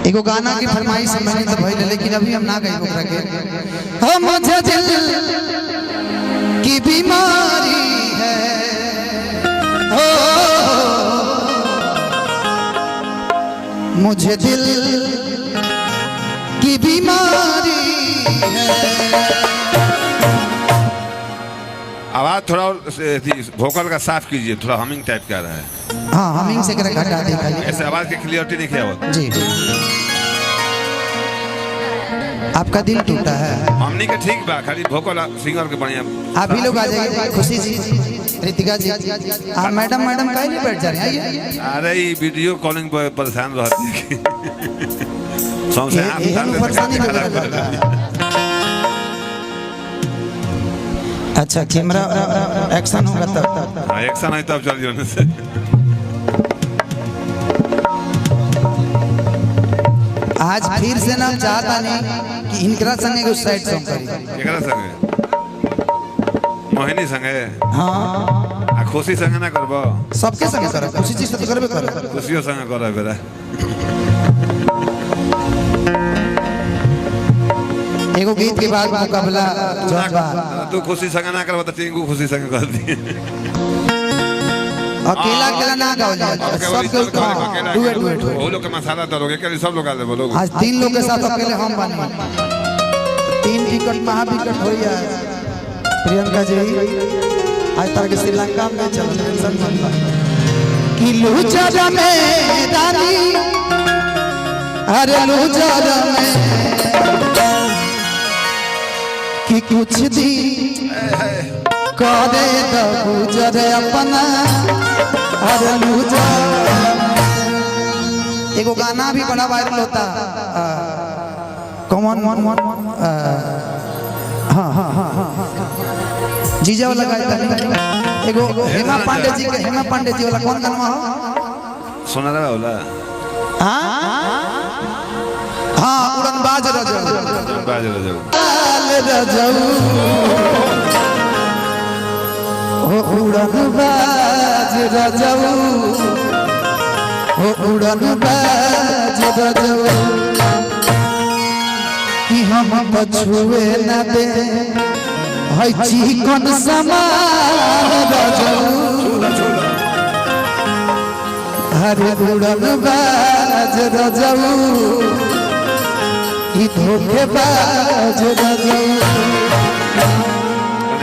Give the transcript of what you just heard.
एगो गाना की फरमाइश मैंने तो भाई लेकिन अभी हम ना गए ओकरा के। हम मुझे दिल की बीमारी है, ओ मुझे दिल की बीमारी है। आवाज थोड़ा वोकल का साफ कीजिए, थोड़ा हमिंग टाइप का रहा है। हाँ हमिंग से घटा दे खाली, ऐसे आवाज की क्लियरिटी नहीं किया हुआ जी। आपका दिल टूटा है, हमनी के ठीक बा, खाली वोकल सिंगर के बढ़िया। आप भी लोग आ जाइए, खुशी जी, रितिका जी, आप मैडम कहीं नहीं बैठ जा रहे हैं, आइए। अरे ये वीडियो कॉलिंग पर परेशान रहती है। अच्छा कैमरा एक्शन होगा तब। हाँ एक्शन है तब चल जाने से। आज फिर से ना चाहता नहीं कि इनकरा संगे को साइड सॉन्ग करी। केकरा संगे? मोहिनी संगे? हाँ। आ खुशी संगे ना करबो? सबके संगे करो, खुशी चीज तो करबे करो। खुशियों संगे करो बेरा। एगो गीत के बाद मुकाबला तू खुशी संगे ना करबो तो टिंकू खुशी संगे कर दी। अकेला ना गाओ, सबके डुएट वो लोग के मसाला दरोगे के सब लोग आ दे बोलो। आज 3 लोग के साथ अकेले हम बनी, 3 विकेट महा विकेट हो गया। प्रियंका जी आज तक श्रीलंका में चल टेंशन मत कि लूजर में रानी, अरे लूजर में कि कुछ दी करे तो गुजर अपना, अरे लूजर। एगो गाना भी बड़ा वायरल होता, कौन जीजा वाला गाता एगो हेमा पांडे जी वाला कौन गाना हो? सुना रहा होला? हाँ उड़नबाज रजऊ, उड़नबाज रजऊ, उड़नबाज रजऊ कि हम पछुए न दे है चिकन समान रजऊ। हरे उड़नबाज रजऊ कि धोखेबाज रजऊ।